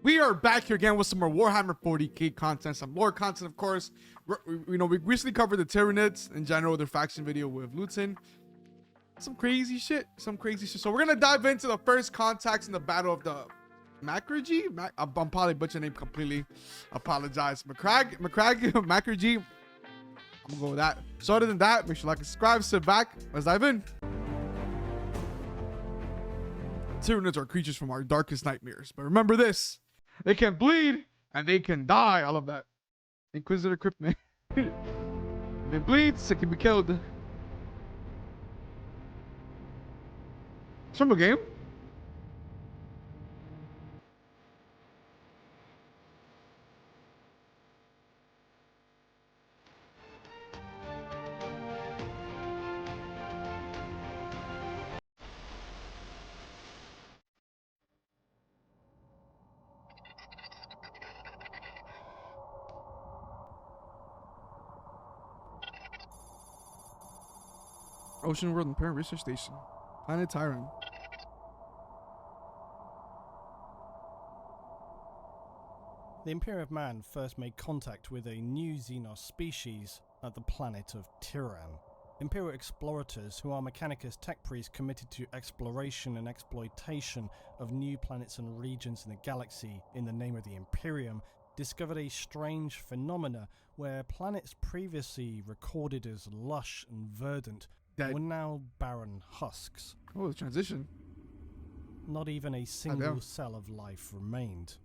We are back here again with some more Warhammer 40k content, some lore content, of course. We recently covered the Tyranids in general, their faction video with Luton. Some crazy shit. So we're gonna dive into the first contacts in the battle of the Macragge. I'm probably butchering the name completely. Apologize. Macragge. Macragge. I'm gonna go with that. So other than that, make sure to like and subscribe. Sit back. Let's dive in. Tyranids are creatures from our darkest nightmares, but remember this: they can bleed and they can die. I love that. Inquisitor Kryptman. If it bleeds, it can be killed. It's from a game. Ocean World Imperium Research Station. Planet Tyran. The Imperium of Man first made contact with a new Xenos species at the planet of Tyran. Imperial explorators, who are Mechanicus tech priests committed to exploration and exploitation of new planets and regions in the galaxy in the name of the Imperium, discovered a strange phenomena where planets previously recorded as lush and verdant were now barren husks. Oh, the transition. Not even a single cell of life remained.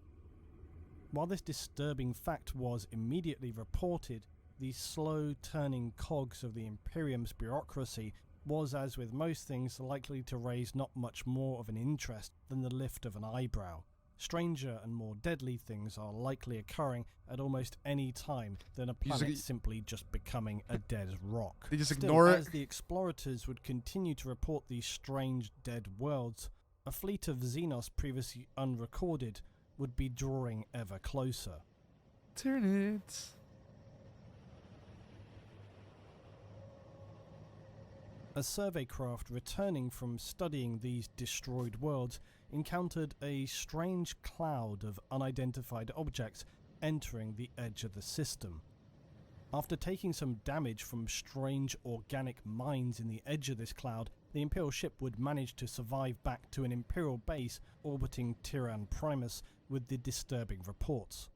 While this disturbing fact was immediately reported, the slow-turning cogs of the Imperium's bureaucracy was, as with most things, likely to raise not much more of an interest than the lift of an eyebrow. Stranger and more deadly things are likely occurring at almost any time than a planet simply just becoming a dead rock. They just Still, ignore it. As the explorators would continue to report these strange dead worlds, a fleet of Xenos previously unrecorded would be drawing ever closer. Tyranids. A survey craft returning from studying these destroyed worlds encountered a strange cloud of unidentified objects entering the edge of the system. After taking some damage from strange organic mines in the edge of this cloud, the Imperial ship would manage to survive back to an Imperial base orbiting Tyran Primus with the disturbing reports.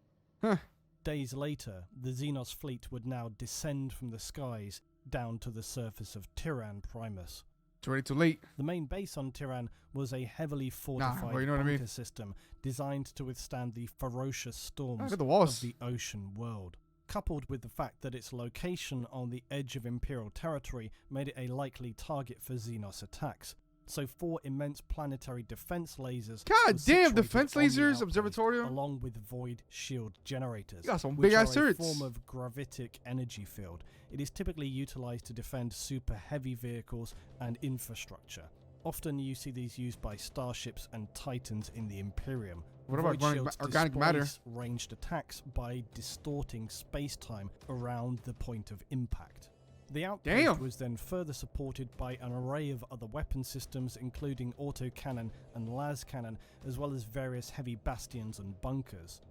Days later, the Xenos fleet would now descend from the skies down to the surface of Tyran Primus. It's already too late. The main base on Tyran was a heavily fortified bunker system designed to withstand the ferocious storms of the ocean world. Coupled with the fact that its location on the edge of Imperial territory made it a likely target for Xenos attacks. So 4 immense planetary defense lasers. God damn, defense lasers, observatorium. Along with void shield generators. You got some big ass turrets. A form of gravitic energy field. It is typically utilized to defend super heavy vehicles and infrastructure. Often you see these used by starships and titans in the Imperium. What about organic matter? Ranged attacks by distorting space-time around the point of impact. The outpost was then further supported by an array of other weapon systems, including autocannon and las cannon, as well as various heavy bastions and bunkers.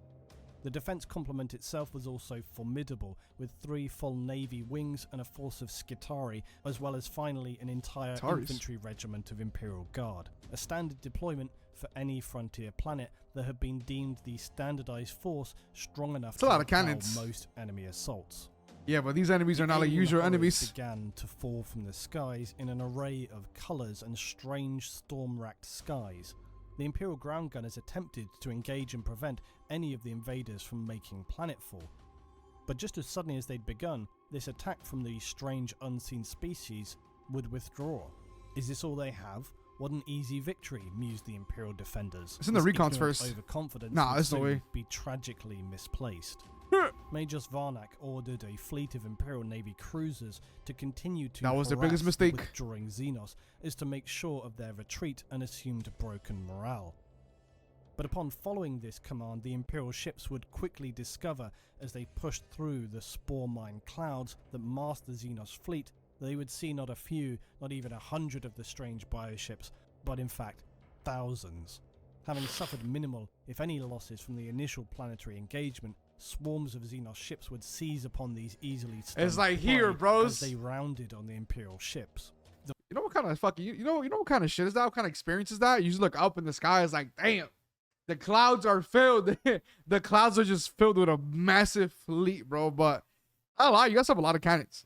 The defense complement itself was also formidable, with 3 full navy wings and a force of Skitari, as well as finally an entire infantry regiment of Imperial Guard. A standard deployment for any frontier planet that had been deemed the standardized force strong enough to repel most enemy assaults. Yeah, but these enemies are not like usual enemies. Began to fall from the skies in an array of colors and strange storm-racked skies. The Imperial ground gunners attempted to engage and prevent any of the invaders from making planetfall. But just as suddenly as they'd begun, this attack from the strange unseen species would withdraw. Is this all they have? What an easy victory, mused the Imperial defenders. It's in the recons first. Overconfidence that's the way. Be tragically misplaced. Major Varnak ordered a fleet of Imperial Navy cruisers to continue to that was their biggest mistake. Withdrawing Xenos is to make sure of their retreat and assumed broken morale. But upon following this command, the Imperial ships would quickly discover, as they pushed through the spore mine clouds that masked the Xenos fleet, they would see not a few, not even 100 of the strange bioships, but in fact thousands. Having suffered minimal, if any, losses from the initial planetary engagement, swarms of Xenos ships would seize upon these easily stunned It's like prey here, bros. as they rounded on the Imperial ships. You know what kind of fucking you know what kind of shit is that? What kind of experience is that? You just look up in the sky, it's like, damn, the clouds are filled. The clouds are just filled with a massive fleet, bro. But I don't lie, you guys have a lot of cannons.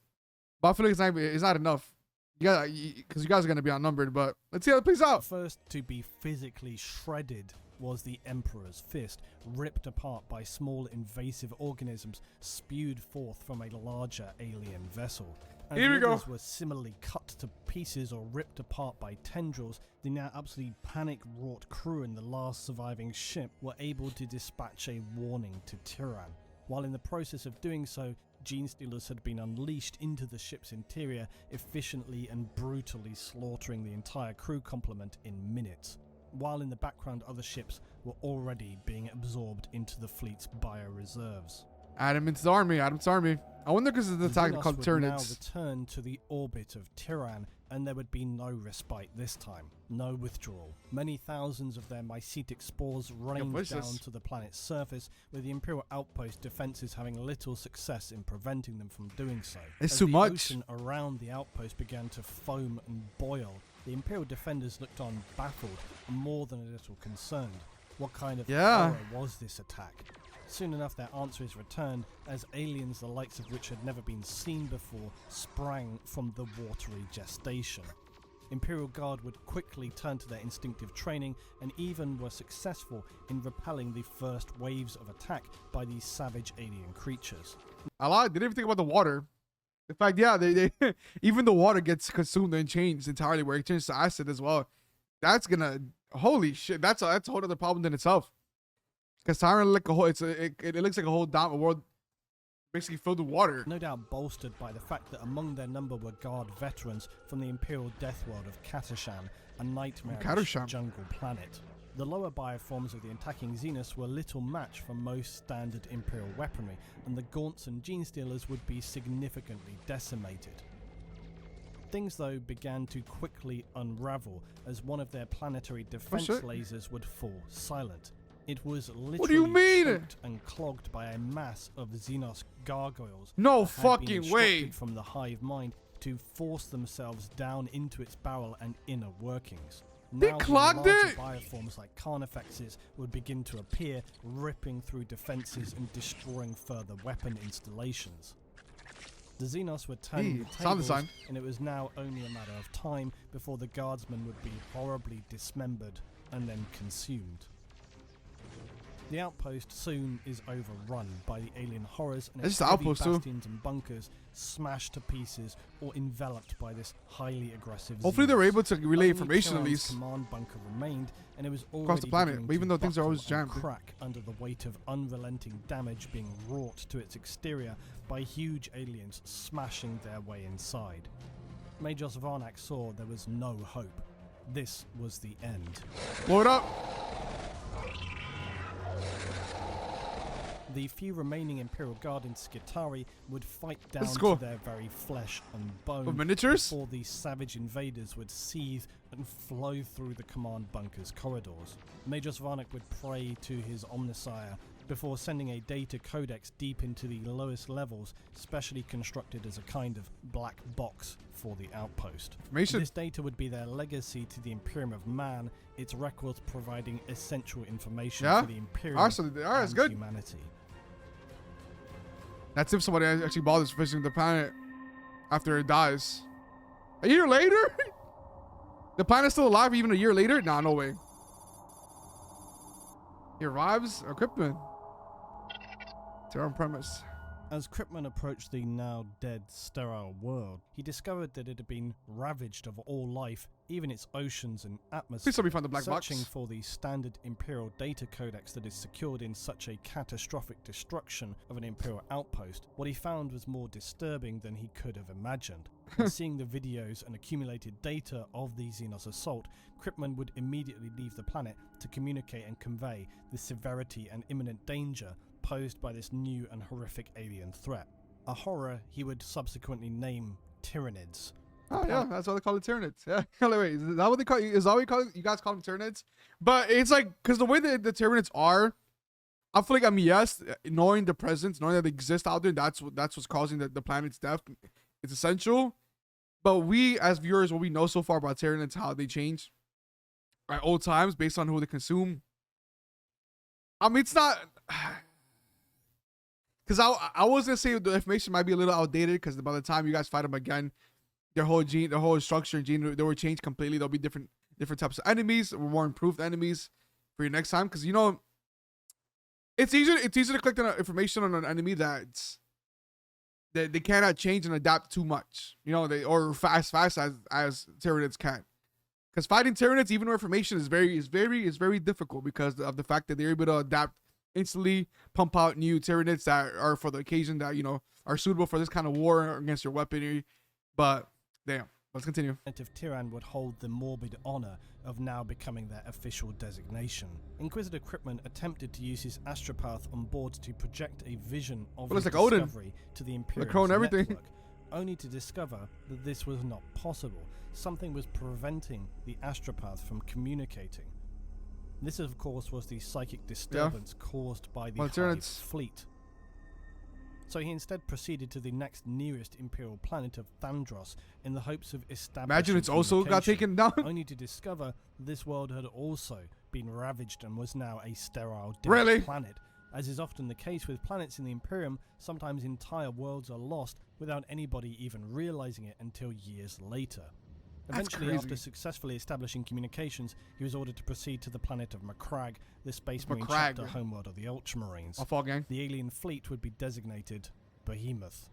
But I feel like it's not enough. Because you guys are gonna be outnumbered. But let's see how it plays out. First to be physically shredded was the Emperor's Fist, ripped apart by small invasive organisms spewed forth from a larger alien vessel. As Here we go. others were similarly cut to pieces or ripped apart by tendrils, the now absolutely panic-wrought crew in the last surviving ship were able to dispatch a warning to Tyran. While in the process of doing so, gene stealers had been unleashed into the ship's interior, efficiently and brutally slaughtering the entire crew complement in minutes. While in the background, other ships were already being absorbed into the fleet's bioreserves. Add him into the army. Add him to the army. I wonder because of the attack called would now Tyranids. return to the orbit of Tyran, and there would be no respite this time. No withdrawal. Many thousands of their mycetic spores rained down to the planet's surface, with the Imperial outpost defenses having little success in preventing them from doing so. It's As too the much. ocean around the outpost began to foam and boil, the Imperial defenders looked on baffled and more than a little concerned. What kind of horror was this attack? Soon enough their answers returned, as aliens the likes of which had never been seen before sprang from the watery gestation. Imperial Guard would quickly turn to their instinctive training and even were successful in repelling the first waves of attack by these savage alien creatures. I lied. They didn't even think about the water. In fact, yeah, they even the water gets consumed and changed entirely, where it changes to acid as well. That's gonna, holy shit, that's a whole other problem in itself. Because Tyran like a whole, it looks like a whole world basically filled with water. No doubt bolstered by the fact that among their number were Guard veterans from the Imperial death world of Katashan, a nightmarish jungle planet. The lower bioforms of the attacking Xenos were little match for most standard Imperial weaponry, and the Gaunts and Gene Stealers would be significantly decimated. Things, though, began to quickly unravel as one of their planetary defense lasers would fall silent. It was literally choked and clogged by a mass of Xenos gargoyles. No fucking way! From the hive mind to force themselves down into its barrel and inner workings. They clogged it! Bioforms like Carnifexes would begin to appear, ripping through defenses and destroying further weapon installations. The Xenos were turning the tables, and it was now only a matter of time before the guardsmen would be horribly dismembered and then consumed. The outpost soon is overrun by the alien horrors, and its heavy bastions and bunkers smashed to pieces or enveloped by this highly aggressive Hopefully Xenos. they're able to relay information at least. Command bunker remained, and it was across the planet, but even though things are always jammed, crack under the weight of unrelenting damage being wrought to its exterior by huge aliens smashing their way inside. Major Varnak saw there was no hope. This was the end. Blow it up! The few remaining Imperial Guard in Skitarii would fight down to their very flesh and bone before these savage invaders would seethe and flow through the command bunker's corridors. Major Varnak would pray to his Omnissiah before sending a data codex deep into the lowest levels, specially constructed as a kind of black box for the outpost. This data would be their legacy to the Imperium of Man, its records providing essential information for the Imperium and humanity. That's if somebody actually bothers visiting the planet after it dies. A year later? The planet's still alive even a year later? Nah, no way. He arrives or Kryptman. Tyran Primus. As Kryptman approached the now dead, sterile world, he discovered that it had been ravaged of all life, even its oceans and atmosphere. Please somebody find the black box. Searching for the standard Imperial data codex that is secured in such a catastrophic destruction of an Imperial outpost, what he found was more disturbing than he could have imagined. And seeing the videos and accumulated data of the Xenos assault, Kryptman would immediately leave the planet to communicate and convey the severity and imminent danger posed by this new and horrific alien threat. A horror he would subsequently name Tyranids. Oh yeah, that's why they call it Tyranids. Yeah. Wait, is that what they call? Is that what you call it? You guys call them Tyranids? But it's like because the way that the Tyranids are, I feel like yes, knowing the presence, knowing that they exist out there, that's what's causing the planet's death. It's essential. But we as viewers, what we know so far about Tyranids, how they change at old times based on who they consume. I mean, it's not. Because I was gonna say the information might be a little outdated because by the time you guys fight them again, their whole structure and gene, they will change completely. There'll be different types of enemies, more improved enemies for your next time. Because you know, it's easier to collect information on an enemy that they cannot change and adapt too much. You know, or fast as Tyranids can. Because fighting Tyranids, even with information, is very difficult because of the fact that they're able to adapt instantly, pump out new Tyranids that are for the occasion, that you know are suitable for this kind of war against your weaponry. But damn, let's continue. Of Tyran would hold the morbid honor of now becoming their official designation. Inquisitor Kryptman attempted to use his astropath on board to project a vision of his discovery to the Imperium's network, only to discover that this was not possible. Something was preventing the astropath from communicating. This, of course, was the psychic disturbance caused by the Hive fleet. So he instead proceeded to the next nearest Imperial planet of Thandros in the hopes of establishing Imagine it's also got taken down. Only to discover this world had also been ravaged and was now a sterile planet. As is often the case with planets in the Imperium, sometimes entire worlds are lost without anybody even realizing it until years later. Eventually, after successfully establishing communications, he was ordered to proceed to the planet of Macragge, the Space Marine chapter homeworld of the Ultramarines. The alien fleet would be designated Behemoth.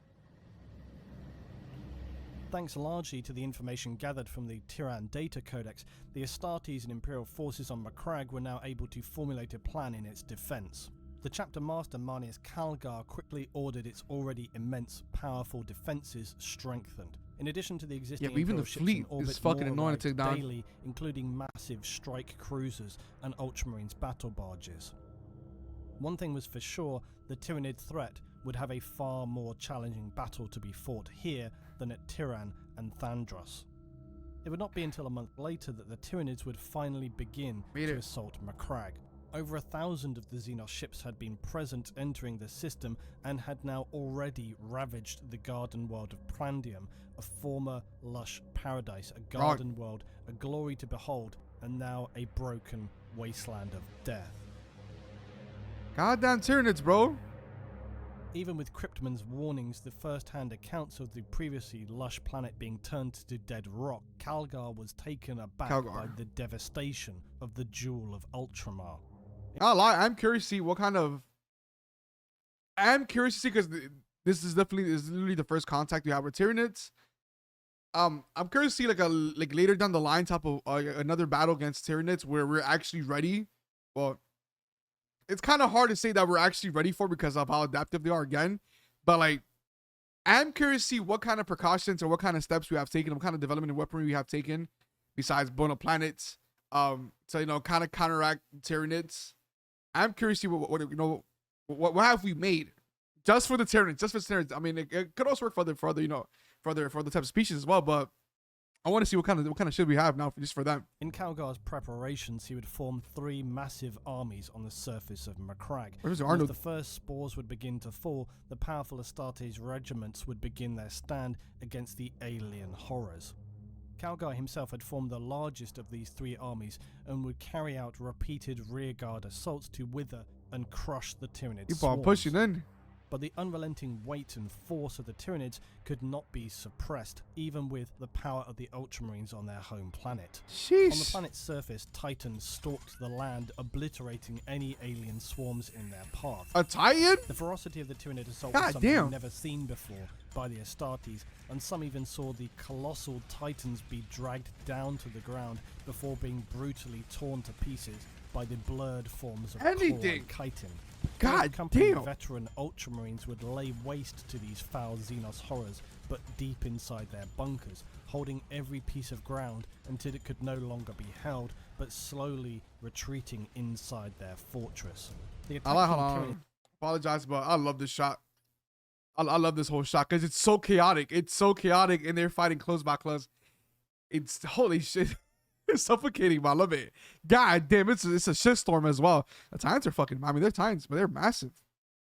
Thanks largely to the information gathered from the Tyran data codex, the Astartes and Imperial forces on Macragge were now able to formulate a plan in its defense. The chapter master Marneus Calgar quickly ordered its already immense, powerful defenses strengthened. In addition to the existing even the fleet is fucking annoying to take down daily, including massive strike cruisers and Ultramarines battle barges. One thing was for sure, the Tyranid threat would have a far more challenging battle to be fought here than at Tyran and Thandros. It would not be until a month later that the Tyranids would finally begin to assault Macragge. Over 1,000 of the Xenos ships had been present entering the system and had now already ravaged the garden world of Prandium, a former lush paradise, a garden world, a glory to behold, and now a broken wasteland of death. Goddamn Tyranids, bro. Even with Kryptman's warnings, the first-hand accounts of the previously lush planet being turned to dead rock, Calgar was taken aback by the devastation of the Jewel of Ultramar. I'll lie, I'm curious to see what kind of... I'm curious to see, because this is literally the first contact we have with Tyranids. I'm curious to see like later down the line type of another battle against Tyranids where we're actually ready. Well, it's kind of hard to say that we're actually ready for because of how adaptive they are again. But like, I'm curious to see what kind of precautions or what kind of steps we have taken, what kind of development and weaponry we have taken, besides blowing up planets, to kind of counteract Tyranids. I'm curious to see what have we made just for the Tyranids, just for the Tyranids. I mean, it could also work for the type of species as well, but I want to see what kind of shit we have now just for them. In Calgar's preparations, he would form 3 massive armies on the surface of Macragge. As the first spores would begin to fall, the powerful Astartes regiments would begin their stand against the alien horrors. Calgar himself had formed the largest of these 3 armies and would carry out repeated rearguard assaults to wither and crush the Tyranid swarms. Pushing in. But the unrelenting weight and force of the Tyranids could not be suppressed, even with the power of the Ultramarines on their home planet. Sheesh. On the planet's surface, Titans stalked the land, obliterating any alien swarms in their path. A Titan? The ferocity of the Tyranid assault was something never seen before by the Astartes, and some even saw the colossal Titans be dragged down to the ground before being brutally torn to pieces by the blurred forms of Chitin. God damn! Veteran Ultramarines would lay waste to these foul Xenos horrors, but deep inside their bunkers, holding every piece of ground until it could no longer be held, but slowly retreating inside their fortress. Apologize, but I love this shot. I love this whole shot because it's so chaotic. It's so chaotic, and they're fighting close by close. It's holy shit. It's suffocating, but I love it. God damn, it's a shitstorm as well. The Titans are fucking. I mean, they're Titans, but they're massive.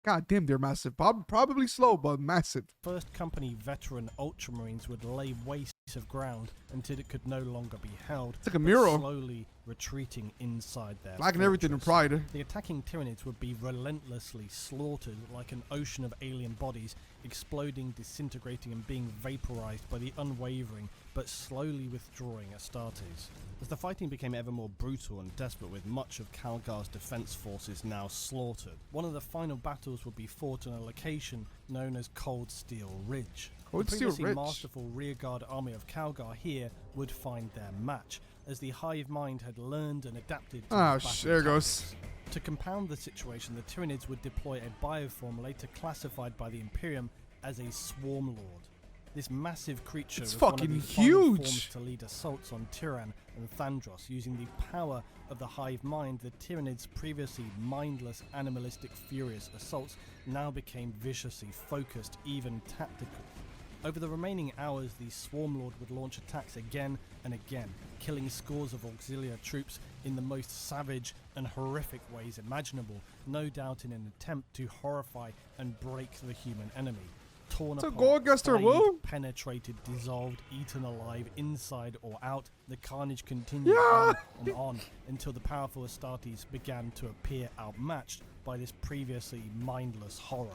God damn, they're massive. Probably slow, but massive. First company veteran Ultramarines would lay waste of ground until it could no longer be held. It's like a mural. Slowly retreating inside their Flagging everything in pride. The attacking Tyranids would be relentlessly slaughtered like an ocean of alien bodies, exploding, disintegrating, and being vaporized by the unwavering but slowly withdrawing Astartes. As the fighting became ever more brutal and desperate, with much of Calgar's defense forces now slaughtered, one of the final battles would be fought on a location known as Cold Steel Ridge. The previously masterful rearguard army of Calgar here would find their match, as the hive mind had learned and adapted to there goes. To compound the situation, the Tyranids would deploy a bioform later classified by the Imperium as a Swarm Lord. This massive creature was fucking one of the huge forms to lead assaults on Tyran and Thandros. Using the power of the hive mind, the Tyranids' previously mindless, animalistic, furious assaults now became viciously focused, even tactical. Over the remaining hours, the Swarm Lord would launch attacks again and again, killing scores of auxiliary troops in the most savage and horrific ways imaginable, no doubt in an attempt to horrify and break the human enemy. Torn apart, flayed, penetrated, dissolved, eaten alive, inside or out, the carnage continued on and on until the powerful Astartes began to appear outmatched by this previously mindless horror.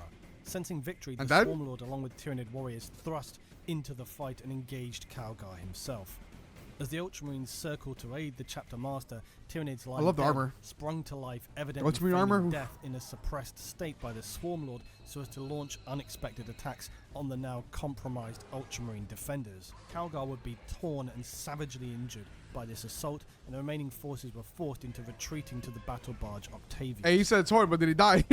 Sensing victory, the Swarm Lord, along with Tyranid warriors, thrust into the fight and engaged Calgar himself. As the Ultramarines circled to aid the chapter master, Tyranids sprung to life, evidently feigning death in a suppressed state by the Swarm Lord, so as to launch unexpected attacks on the now compromised Ultramarine defenders. Calgar would be torn and savagely injured by this assault, and the remaining forces were forced into retreating to the battle barge Octavius. Hey, you said torn, but did he die?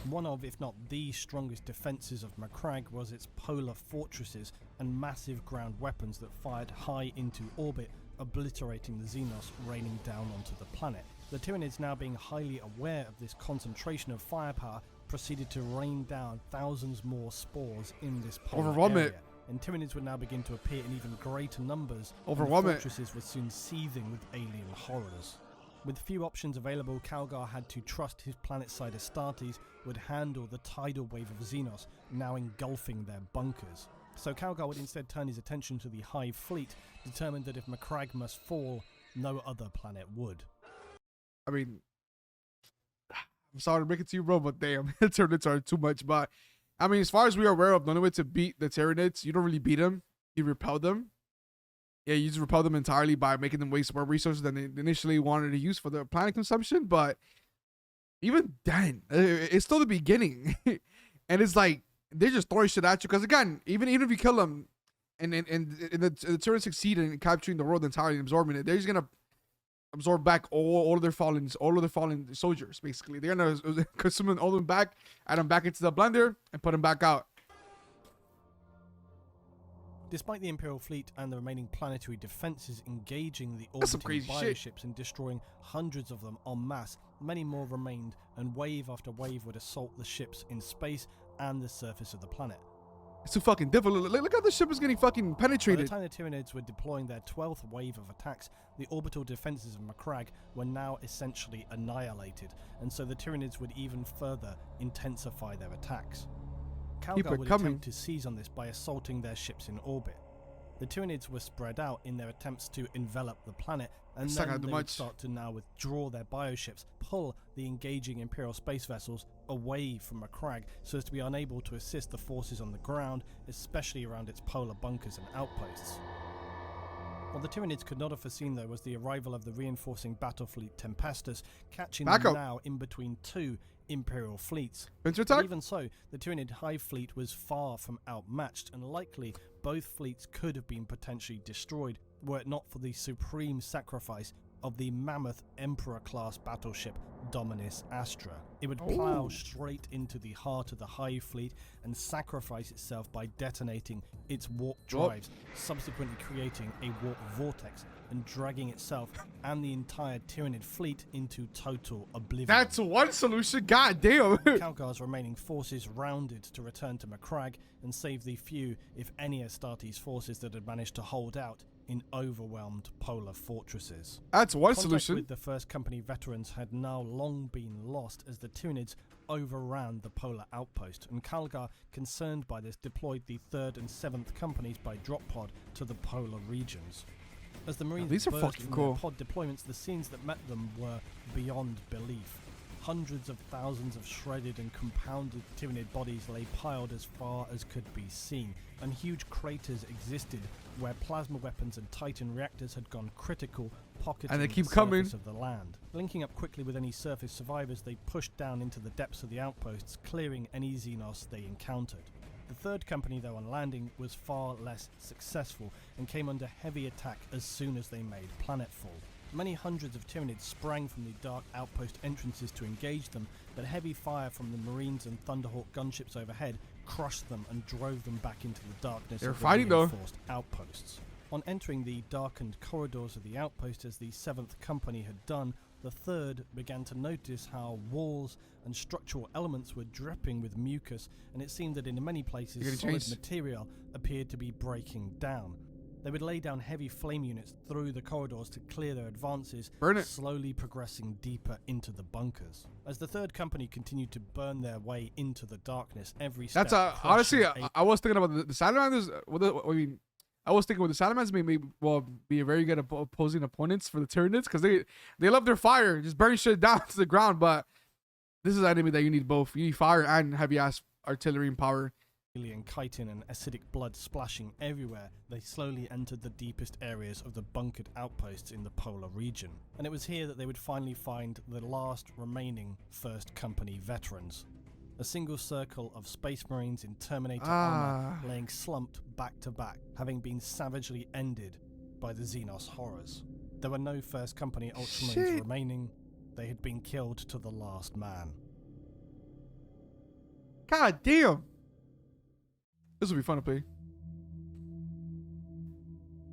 One of, if not the strongest defences of Macragge was its polar fortresses and massive ground weapons that fired high into orbit, obliterating the Xenos raining down onto the planet. The Tyranids, now being highly aware of this concentration of firepower, proceeded to rain down thousands more spores in this polar area. And Tyranids would now begin to appear in even greater numbers, and the fortresses were soon seething with alien horrors. With few options available, Calgar had to trust his planet-side Astartes would handle the tidal wave of Xenos, now engulfing their bunkers. So Calgar would instead turn his attention to the Hive fleet, determined that if Macragge must fall, no other planet would. I mean, I'm sorry to break it to you, bro, but damn, the Tyranids are too much. But I mean, as far as we are aware of, the only way to beat the Tyranids, you don't really beat them. You repel them. Yeah, you just repel them entirely by making them waste more resources than they initially wanted to use for their planet consumption. But even then, it's still the beginning. And it's like, they're just throwing shit at you. Because again, even if you kill them and the Tyranids succeed in capturing the world entirely and absorbing it, they're just going to absorb back all of their fallen soldiers, basically. They're going to consume all of them back, add them back into the blender, and put them back out. Despite the Imperial fleet and the remaining planetary defenses engaging the orbiting bioships and destroying hundreds of them en masse, many more remained, and wave after wave would assault the ships in space and the surface of the planet. It's too fucking difficult. Look how the ship is getting fucking penetrated. By the time the Tyranids were deploying their 12th wave of attacks, the orbital defenses of Macragge were now essentially annihilated, and so the Tyranids would even further intensify their attacks. Calgar would attempt to seize on this by assaulting their ships in orbit. The Tyranids were spread out in their attempts to envelop the planet, and then they would start to now withdraw their bioships, pull the engaging Imperial space vessels away from Macragge so as to be unable to assist the forces on the ground, especially around its polar bunkers and outposts. What the Tyranids could not have foreseen, though, was the arrival of the reinforcing battle fleet Tempestus, catching them now in between two Imperial fleets. But even so, the Tyranid Hive fleet was far from outmatched, and likely both fleets could have been potentially destroyed were it not for the supreme sacrifice of the mammoth Emperor-class battleship Dominus Astra. It would plow straight into the heart of the Hive fleet and sacrifice itself by detonating its warp drives, subsequently creating a warp vortex and dragging itself and the entire Tyranid fleet into total oblivion. That's one solution. God damn. Calgar's remaining forces rounded to return to Macragge and save the few, if any, Astartes forces that had managed to hold out in overwhelmed polar fortresses. That's one Contact solution. with the First Company veterans had now long been lost as the Tyranids overran the polar outpost, and Calgar, concerned by this, deployed the 3rd and 7th Companies by drop pod to the polar regions. As the Marines these are burst fucking from cool. their pod deployments, the scenes that met them were beyond belief. Hundreds of thousands of shredded and compounded Tyranid bodies lay piled as far as could be seen, and huge craters existed where plasma weapons and Titan reactors had gone critical, pocketing And they keep the coming. surface of the land. Linking up quickly with any surface survivors, they pushed down into the depths of the outposts, clearing any Xenos they encountered. The 3rd Company, though, on landing was far less successful and came under heavy attack as soon as they made planetfall. Many hundreds of Tyranids sprang from the dark outpost entrances to engage them, but heavy fire from the Marines and Thunderhawk gunships overhead crushed them and drove them back into the darkness They're of the fighting, though. reinforced outposts. On entering the darkened corridors of the outpost as the 7th Company had done, the 3rd began to notice how walls and structural elements were dripping with mucus, and it seemed that in many places solid material appeared to be breaking down. They would lay down heavy flame units through the corridors to clear their advances, slowly progressing deeper into the bunkers. As the 3rd Company continued to burn their way into the darkness, every step... That's honestly, I was thinking about the Salamanders. I was thinking with the Salamanders may be a very good opposing opponents for the Tyranids, because they love their fire, just burn shit down to the ground. But this is an enemy that you need both. You need fire and heavy ass artillery and power. And chitin and acidic blood splashing everywhere, they slowly entered the deepest areas of the bunkered outposts in the polar region. And it was here that they would finally find the last remaining 1st Company veterans. A single circle of Space Marines in Terminator armor laying slumped back to back, having been savagely ended by the Xenos horrors. There were no 1st Company Ultramarines remaining. They had been killed to the last man. God damn! This will be fun to play.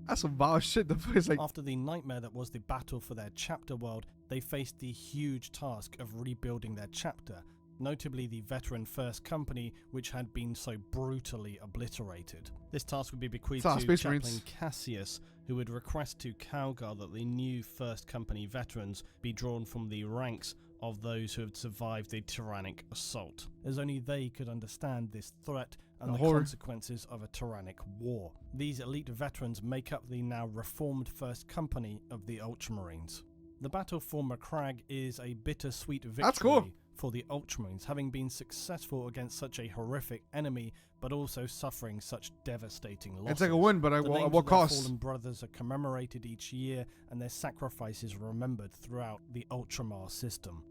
That's some wild shit. The place like. After the nightmare that was the battle for their chapter world, they faced the huge task of rebuilding their chapter, notably the veteran 1st Company, which had been so brutally obliterated. This task would be bequeathed to Chaplain Cassius, who would request to Calgar that the new 1st Company veterans be drawn from the ranks of those who had survived the tyrannic assault, as only they could understand this threat and the consequences of a tyrannic war. These elite veterans make up the now reformed 1st Company of the Ultramarines. The battle for Macragge is a bittersweet victory for the Ultramarines, having been successful against such a horrific enemy, but also suffering such devastating losses. It's like a win, but at what cost? Fallen brothers are commemorated each year, and their sacrifices remembered throughout the Ultramar system.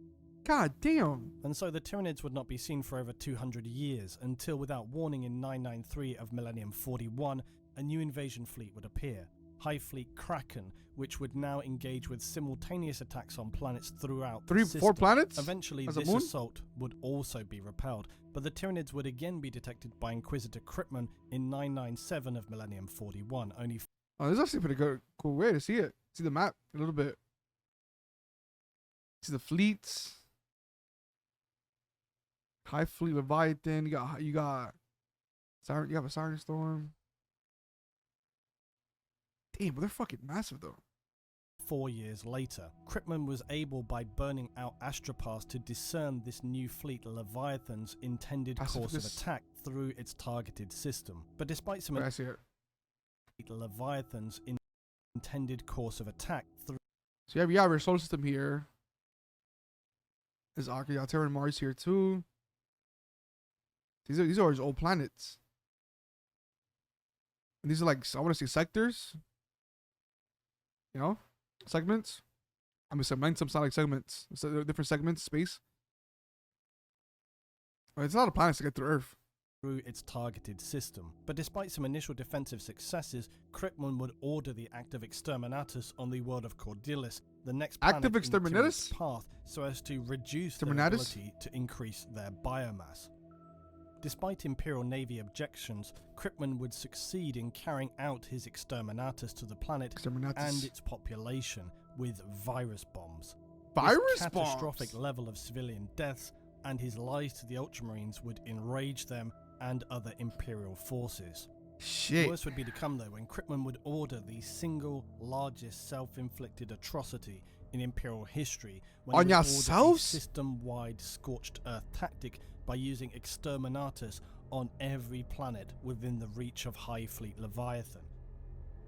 God damn. And so the Tyranids would not be seen for over 200 years, until without warning in 993 of Millennium 41, a new invasion fleet would appear. Hive Fleet Kraken, which would now engage with simultaneous attacks on planets throughout the system. 4 planets? Eventually, this assault would also be repelled, but the Tyranids would again be detected by Inquisitor Kryptman in 997 of Millennium 41. Oh, this is actually a pretty good, cool way to see it. See the map a little bit. See the fleets. Hive Fleet Leviathan. You got Siren. You have a Siren Storm. Damn, but they're fucking massive though. 4 years later, Kryptman was able, by burning out Astropass, to discern this new fleet Leviathan's intended course of attack through its targeted system. But despite some Leviathan's intended course of attack through. So you have your solar system here. There's Tyran Mars here too. These are his old planets. And these are like, I want to see sectors. You know? Segments. I mean, some sound like segments. So different segments, space. It's a lot of planets to get through Earth. through its targeted system. But despite some initial defensive successes, Kryptman would order the active exterminatus on the world of Cordelis, the next planet Active in the exterminatus? Tyranid's path, so as to reduce their Exterminatus? ability to increase their biomass. Despite Imperial Navy objections, Kryptman would succeed in carrying out his exterminatus to the planet and its population with virus bombs. Virus This bombs? catastrophic level of civilian deaths and his lies to the Ultramarines would enrage them and other Imperial forces. Shit. Worse would be to come though when Kryptman would order the single largest self-inflicted atrocity in Imperial history when On he would order yourselves? a system-wide scorched earth tactic by using exterminatus on every planet within the reach of High Fleet Leviathan,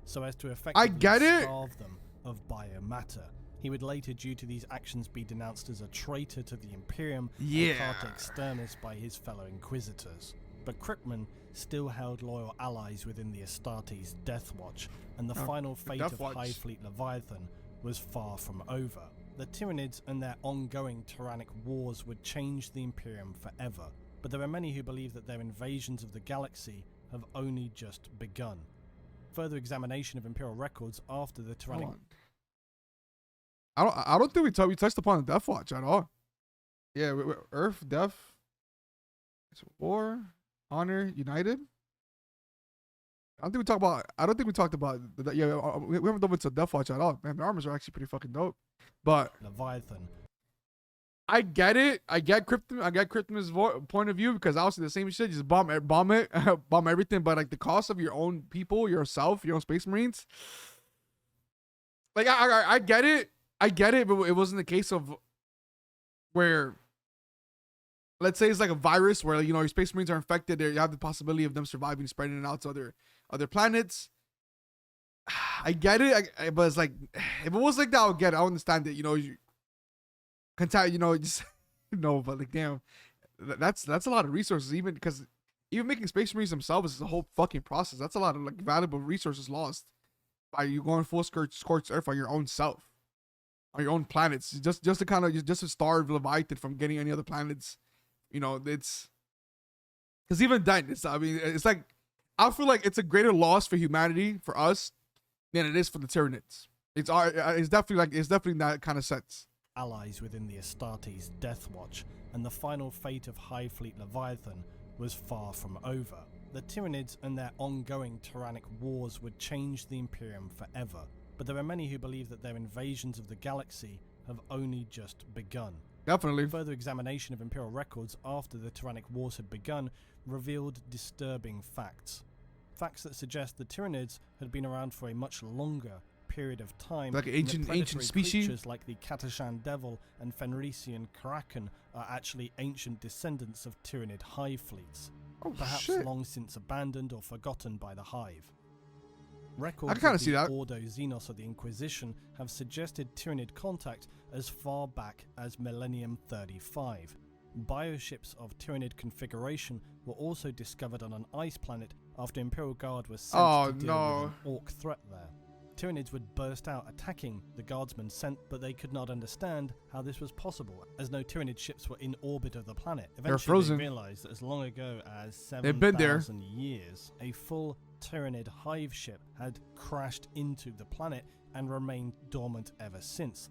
so as to effectively starve them of biomatter. He would later, due to these actions, be denounced as a traitor to the Imperium and Carta Externis by his fellow Inquisitors. But Kryptman still held loyal allies within the Astartes' Death Watch, and the final fate of High Fleet Leviathan was far from over. The Tyranids and their ongoing tyrannic wars would change the Imperium forever, but there are many who believe that their invasions of the galaxy have only just begun. Further examination of Imperial records after the tyrannic... I don't think we touched upon the Death Watch at all. Yeah, Earth, Death, War, Honor, United. I don't think we talked about that. Yeah, we haven't dove into Death Watch at all. Man, the armors are actually pretty fucking dope. But Leviathan. I get it. I get Krypton's point of view, because obviously the same shit. Just bomb it, bomb everything. But like the cost of your own people, yourself, your own Space Marines. Like I get it. I get it, but it wasn't the case of where, let's say it's like a virus where, you know, your Space Marines are infected. You have the possibility of them surviving, spreading it out to other planets. I get it, but it's like, if it was like that, I would get it. I understand that, you know, you contact, you know, just but like, damn, that's a lot of resources, even because even making Space Marines themselves is a whole fucking process. That's a lot of like valuable resources lost by you going full scorched earth on your own self, on your own planets, just to kind of just to starve Leviathan from getting any other planets. You know, it's because even then, it's like, I feel like it's a greater loss for humanity, for us, than it is for the Tyranids. It's definitely that kind of sense. Allies within the Astartes' Death Watch, and the final fate of High Fleet Leviathan was far from over. The Tyranids and their ongoing tyrannic wars would change the Imperium forever, but there are many who believe that their invasions of the galaxy have only just begun. Definitely. Further examination of Imperial records after the tyrannic wars had begun revealed disturbing facts. Facts that suggest the Tyranids had been around for a much longer period of time. Like an ancient species? Creatures like the Katashan Devil and Fenrisian Kraken are actually ancient descendants of Tyranid hive fleets, perhaps long since abandoned or forgotten by the hive. Records of the Ordo Xenos of the Inquisition have suggested Tyranid contact as far back as Millennium 35. Bioships of Tyranid configuration were also discovered on an ice planet after Imperial Guard was sent to deal with an orc threat there. Tyranids would burst out attacking the guardsmen sent, but they could not understand how this was possible, as no Tyranid ships were in orbit of the planet. Eventually they realized that as long ago as 7,000 years, a full Tyranid hive ship had crashed into the planet and remained dormant ever since.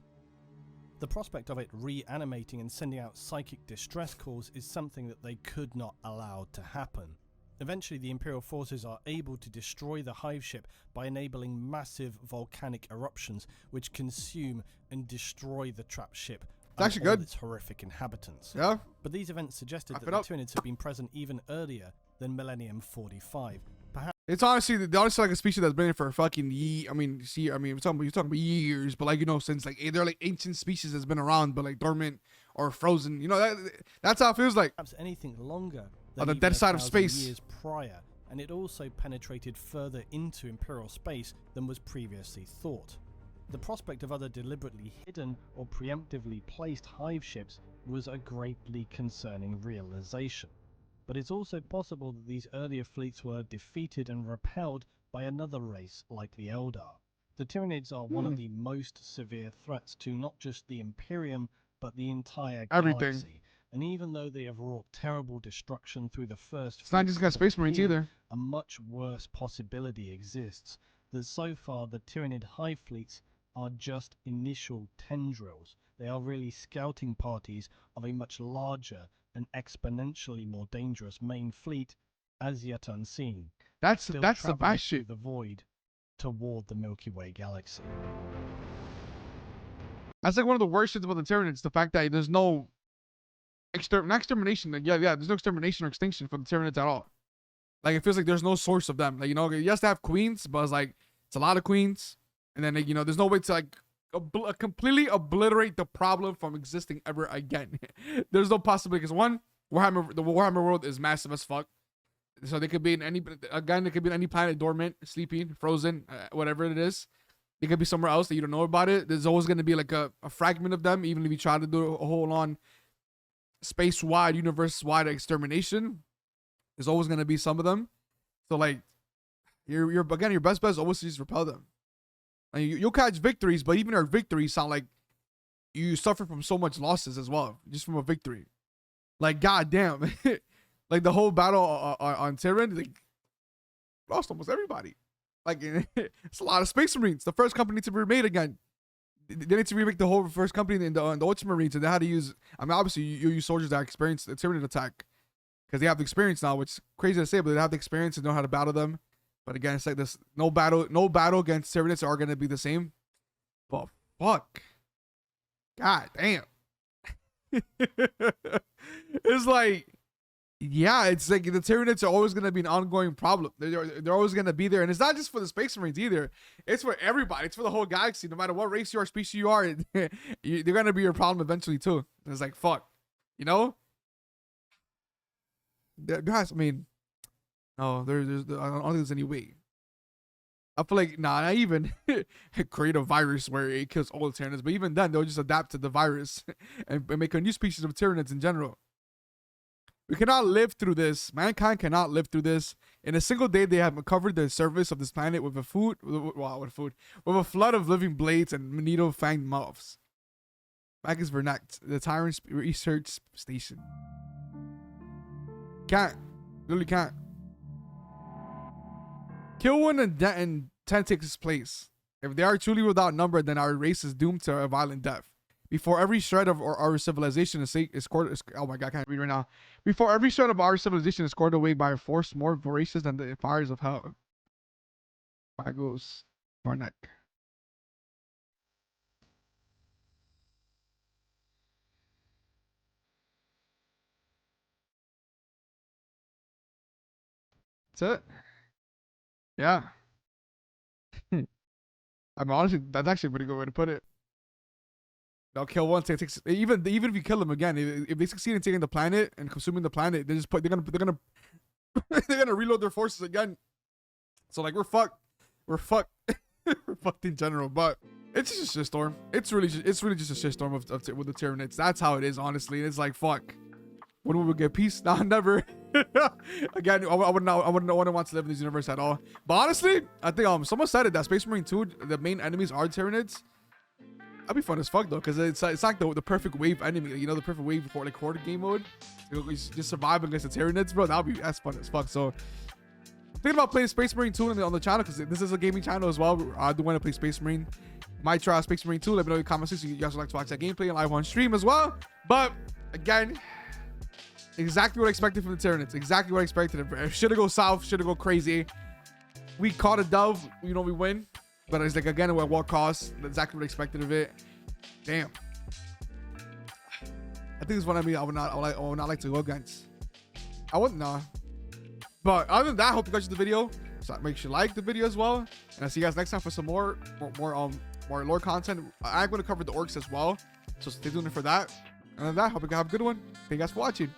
The prospect of it reanimating and sending out psychic distress calls is something that they could not allow to happen. Eventually, the Imperial forces are able to destroy the hive ship by enabling massive volcanic eruptions which consume and destroy the trapped ship and all its horrific inhabitants. Yeah. But these events suggested that the Tyranids had been present even earlier than Millennium 45. It's honestly like a species that's been here for fucking you're talking about years, but like, you know, since like they're like ancient species that's been around but like dormant or frozen. You know, that's how it feels like. Perhaps anything longer on the dead side of space. Years prior, and it also penetrated further into Imperial space than was previously thought. The prospect of other deliberately hidden or preemptively placed hive ships was a greatly concerning realization. But it's also possible that these earlier fleets were defeated and repelled by another race like the Eldar. The Tyranids are one of the most severe threats to not just the Imperium, but the entire galaxy, And even though they have wrought terrible destruction through the first, it's not just got Space Marines either. A much worse possibility exists, that so far the Tyranid hive fleets are just initial tendrils. They are really scouting parties of a much larger and exponentially more dangerous main fleet, as yet unseen. That's the bad through shit. the void toward the Milky Way galaxy. That's like one of the worst shits about the Tyranids, the fact that there's no extermination. Like, yeah, there's no extermination or extinction for the Tyranids at all. Like, it feels like there's no source of them. Like, you know, you have to have queens, but it's like, it's a lot of queens. And then, like, you know, there's no way to, like, completely obliterate the problem from existing ever again. There's no possibility, because one, the Warhammer world is massive as fuck. So they could be in any, again, they could be in any planet, dormant, sleeping, frozen, whatever it is. They could be somewhere else that you don't know about it. There's always going to be like a fragment of them, even if you try to do a whole on space-wide, universe-wide extermination. There's always going to be some of them. So like, your best bet is always to just repel them. And you'll catch victories, but even our victories sound like you suffer from so much losses as well, just from a victory. Like, goddamn, like the whole battle on Tyran, like, lost almost everybody. Like, it's a lot of Space Marines. The first company to be remade again. They need to remake the whole first company in the Ultramarines, and they had to use. I mean, obviously, you use soldiers that experience the Tyranid attack because they have the experience now, which is crazy to say, but they have the experience and know how to battle them. But again, it's like this: no battle against Tyranids are gonna be the same. But fuck, god damn, it's like. Yeah, it's like the Tyranids are always going to be an ongoing problem. They're always going to be there. And it's not just for the Space Marines either. It's for everybody. It's for the whole galaxy. No matter what race you are, species you are, they're going to be your problem eventually too. And it's like, fuck. You know? Guys, I mean, no, I don't think there's any way. I feel like, not even create a virus where it kills all the Tyranids. But even then, they'll just adapt to the virus and make a new species of Tyranids in general. We cannot live through this. Mankind cannot live through this. In a single day, they have covered the surface of this planet with a flood of living blades and needle-fanged mouths. Magus Vernact, the Tyran Research Station. Can't. Literally can't. Kill one and 10 takes its place. If they are truly without number, then our race is doomed to a violent death. Before every shred of our civilization is oh my god, I can't read right now. Before every shred of our civilization is scored away by a force more voracious than the fires of hell. Magus Barnack. That's it. Yeah. I mean, honestly, that's actually a pretty good way to put it. They'll kill once. Even if you kill them again, if they succeed in taking the planet and consuming the planet, they're gonna they're gonna reload their forces again. So like we're fucked. We're fucked. We're fucked in general. But it's just a shitstorm. It's really just a shitstorm with the Tyranids. That's how it is, honestly. It's like fuck. When will we get peace? Nah, never. Again, I wouldn't want to live in this universe at all. But honestly, I think someone said it that Space Marine 2, the main enemies are Tyranids. That'd be fun as fuck though, because it's like the perfect wave enemy. You know, the perfect wave for like horde game mode. Just survive against the Tyranids, bro. That's fun as fuck. So thinking about playing Space Marine 2 on the channel, because this is a gaming channel as well. I do want to play Space Marine. Might try Space Marine 2. Let me know in the comments section if you guys would like to watch that gameplay live on stream as well. But again, exactly what I expected from the Tyranids. Exactly what I expected. Should it go south? Should it go crazy? We caught a dove. You know, we win. But it's like, again, at what cost? That's exactly what I expected of it. Damn. I think it's what I mean. I would not like to go against. I wouldn't, nah. But other than that, I hope you guys enjoyed the video. So make sure you like the video as well. And I'll see you guys next time for some more lore content. I'm going to cover the orcs as well. So stay tuned for that. And other than that, hope you guys have a good one. Thank you guys for watching.